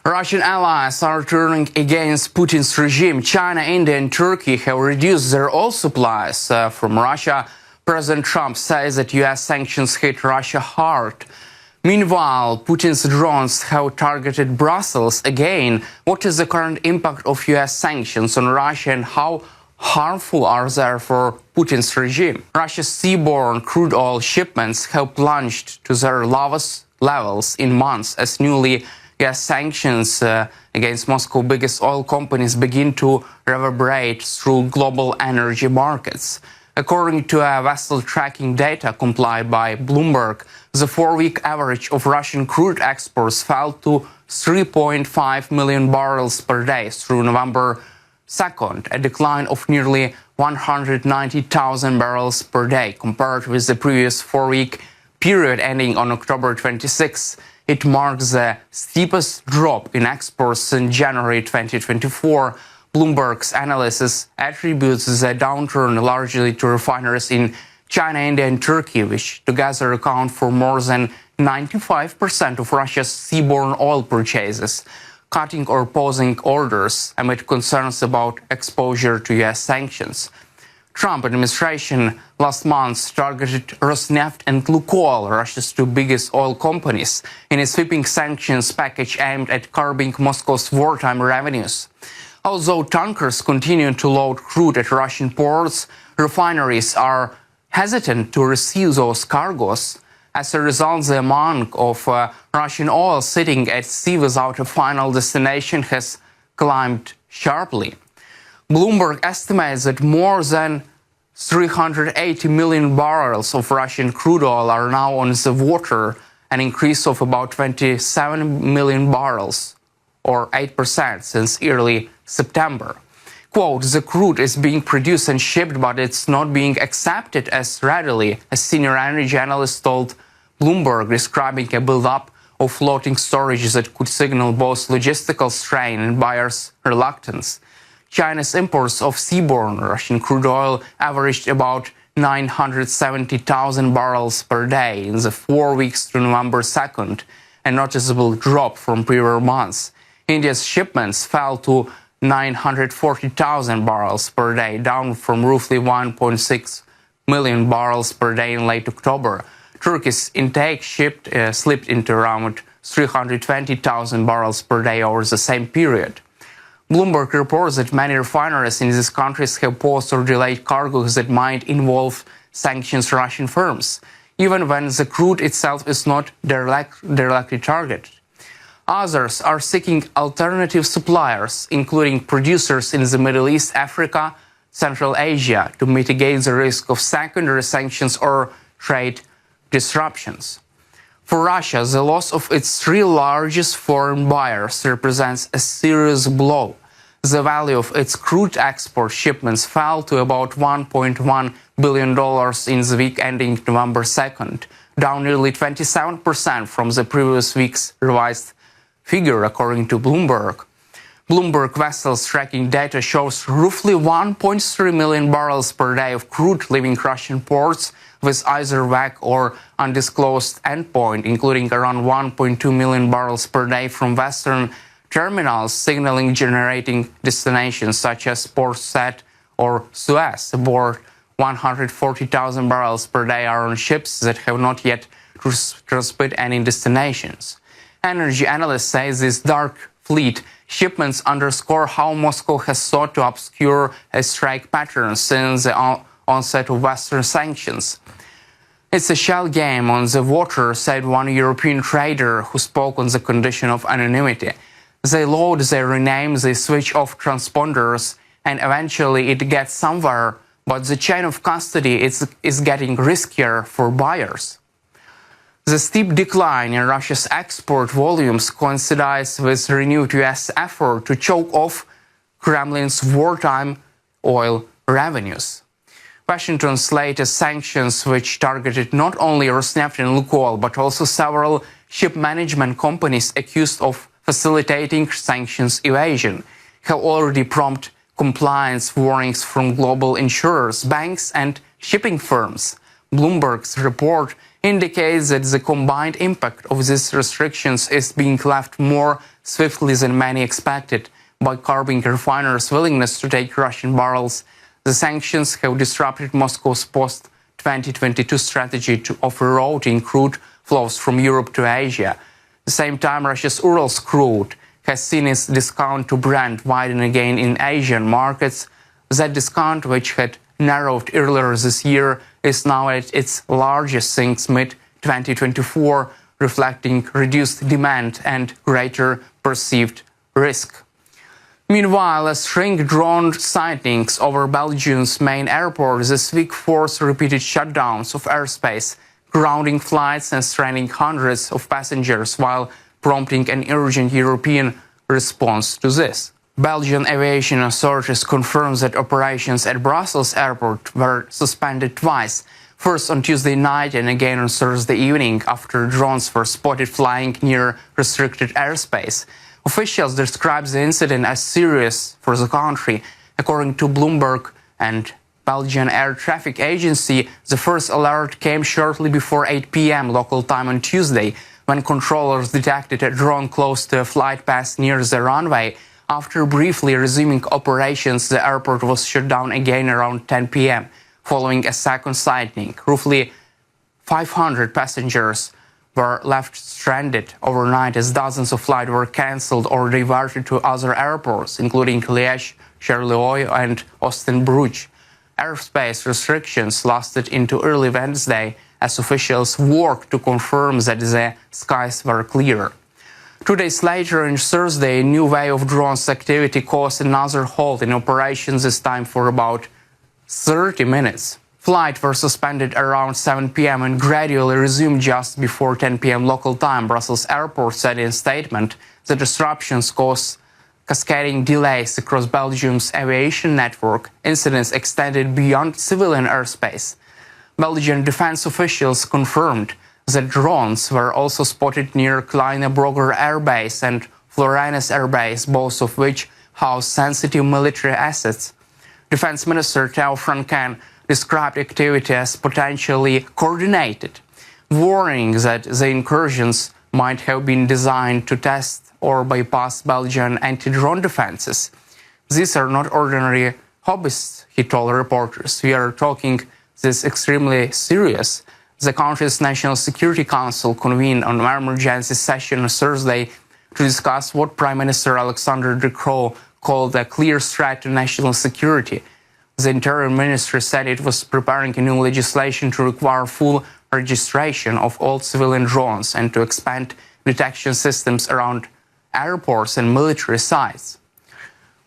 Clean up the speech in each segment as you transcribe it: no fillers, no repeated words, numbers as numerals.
Russian allies are turning against Putin's regime. China, India and Turkey have reduced their oil supplies from Russia. President Trump says that U.S. sanctions hit Russia hard. Meanwhile, Putin's drones have targeted Brussels again. What is the current impact of U.S. sanctions on Russia and how harmful are they for Putin's regime? Russia's seaborne crude oil shipments have plunged to their lowest levels in months as newly U.S. sanctions against Moscow's biggest oil companies begin to reverberate through global energy markets. According to vessel tracking data compiled by Bloomberg, the 4-week average of Russian crude exports fell to 3.5 million barrels per day through November 2nd, a decline of nearly 190,000 barrels per day compared with the previous 4-week period ending on October 26. It marks the steepest drop in exports since January 2024. Bloomberg's analysis attributes the downturn largely to refineries in China, India and Turkey, which together account for more than 95% of Russia's seaborne oil purchases, cutting or pausing orders amid concerns about exposure to U.S. sanctions. Trump administration last month targeted Rosneft and Lukoil, Russia's two biggest oil companies, in a sweeping sanctions package aimed at curbing Moscow's wartime revenues. Although tankers continue to load crude at Russian ports, refineries are hesitant to receive those cargoes. As a result, the amount of Russian oil sitting at sea without a final destination has climbed sharply. Bloomberg estimates that more than 380 million barrels of Russian crude oil are now on the water, an increase of about 27 million barrels, or 8% since early September. Quote, the crude is being produced and shipped, but it's not being accepted as readily, a senior energy analyst told Bloomberg, describing a build-up of floating storage that could signal both logistical strain and buyers' reluctance. China's imports of seaborne Russian crude oil averaged about 970,000 barrels per day in the 4 weeks to November 2nd, a noticeable drop from prior months. India's shipments fell to 940,000 barrels per day, down from roughly 1.6 million barrels per day in late October. Turkey's intake slipped into around 320,000 barrels per day over the same period. Bloomberg reports that many refineries in these countries have paused or delayed cargoes that might involve sanctions Russian firms, even when the crude itself is not directly targeted. Others are seeking alternative suppliers, including producers in the Middle East, Africa, Central Asia, to mitigate the risk of secondary sanctions or trade disruptions. For Russia, the loss of its three largest foreign buyers represents a serious blow. The value of its crude export shipments fell to about $1.1 billion in the week ending November 2nd, down nearly 27% from the previous week's revised figure, according to Bloomberg. Bloomberg vessels tracking data shows roughly 1.3 million barrels per day of crude leaving Russian ports with either vague or undisclosed endpoint, including around 1.2 million barrels per day from Western terminals signaling generating destinations such as Port Said or Suez. Aboard 140,000 barrels per day are on ships that have not yet transported any destinations. Energy analysts say this dark fleet shipments underscore how Moscow has sought to obscure a strike pattern since the onset of Western sanctions. It's a shell game on the water, said one European trader who spoke on the condition of anonymity. They load, they rename, they switch off transponders, and eventually it gets somewhere, but the chain of custody is getting riskier for buyers. The steep decline in Russia's export volumes coincides with renewed U.S. effort to choke off Kremlin's wartime oil revenues. Washington's latest sanctions, which targeted not only Rosneft and Lukoil, but also several ship management companies accused of facilitating sanctions evasion, have already prompted compliance warnings from global insurers, banks and shipping firms. Bloomberg's report indicates that the combined impact of these restrictions is being left more swiftly than many expected. By curbing refiners' willingness to take Russian barrels, the sanctions have disrupted Moscow's post-2022 strategy of rerouting crude flows from Europe to Asia. At the same time, Russia's Urals crude has seen its discount to Brent widen again in Asian markets. That discount, which had narrowed earlier this year, is now at its largest since mid-2024, reflecting reduced demand and greater perceived risk. Meanwhile, as string drone sightings over Belgium's main airport this week forced repeated shutdowns of airspace, grounding flights and stranding hundreds of passengers while prompting an urgent European response to this. Belgian aviation authorities confirmed that operations at Brussels airport were suspended twice, first on Tuesday night and again on Thursday evening after drones were spotted flying near restricted airspace. Officials describe the incident as serious for the country. According to Bloomberg and Belgian Air Traffic Agency, the first alert came shortly before 8 p.m. local time on Tuesday, when controllers detected a drone close to a flight path near the runway. After briefly resuming operations, the airport was shut down again around 10 p.m. following a second sighting. Roughly 500 passengers were left stranded overnight as dozens of flights were cancelled or diverted to other airports, including Liège, Charleroi and Austin-Bruges. Airspace restrictions lasted into early Wednesday as officials worked to confirm that the skies were clear. 2 days later, on Thursday, a new wave of drones activity caused another halt in operations, this time for about 30 minutes. Flights were suspended around 7 p.m. and gradually resumed just before 10 p.m. local time, Brussels Airport said in a statement. The disruptions caused cascading delays across Belgium's aviation network. Incidents extended beyond civilian airspace. Belgian defense officials confirmed that drones were also spotted near Kleine Brugger Air Base and Florennes Air Base, both of which house sensitive military assets. Defense Minister Theo Franken described activity as potentially coordinated, warning that the incursions might have been designed to test or bypass Belgian anti-drone defenses. These are not ordinary hobbyists, he told reporters. We are talking this extremely serious. The country's National Security Council convened an emergency session on Thursday to discuss what Prime Minister Alexander De Croo called a clear threat to national security. The Interior Ministry said it was preparing a new legislation to require full registration of all civilian drones and to expand detection systems around airports and military sites.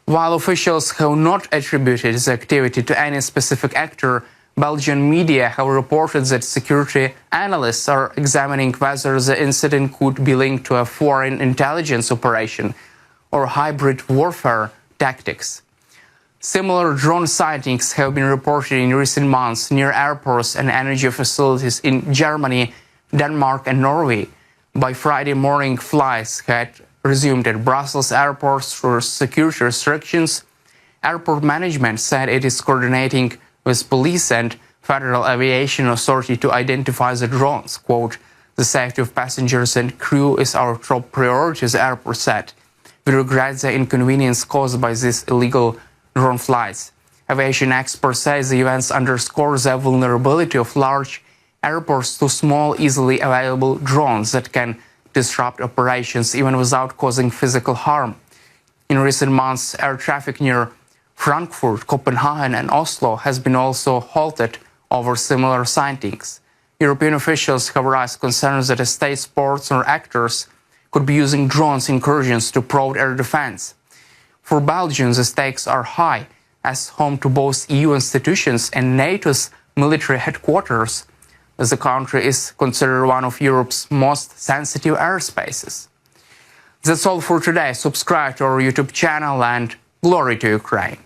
While officials have not attributed the activity to any specific actor, Belgian media have reported that security analysts are examining whether the incident could be linked to a foreign intelligence operation or hybrid warfare tactics. Similar drone sightings have been reported in recent months near airports and energy facilities in Germany, Denmark and Norway. By Friday morning, flights had resumed at Brussels airports through security restrictions. Airport management said it is coordinating with police and Federal Aviation Authority to identify the drones. Quote, "The safety of passengers and crew is our top priority," the airport said. "We regret the inconvenience caused by these illegal drone flights." Aviation experts say the events underscore the vulnerability of large airports to small, easily available drones that can disrupt operations even without causing physical harm. In recent months, air traffic near Frankfurt, Copenhagen and Oslo has been also halted over similar sightings. European officials have raised concerns that state sports or actors could be using drones incursions to promote air defense. For Belgium, the stakes are high, as home to both EU institutions and NATO's military headquarters, as the country is considered one of Europe's most sensitive airspaces. That's all for today. Subscribe to our YouTube channel and glory to Ukraine.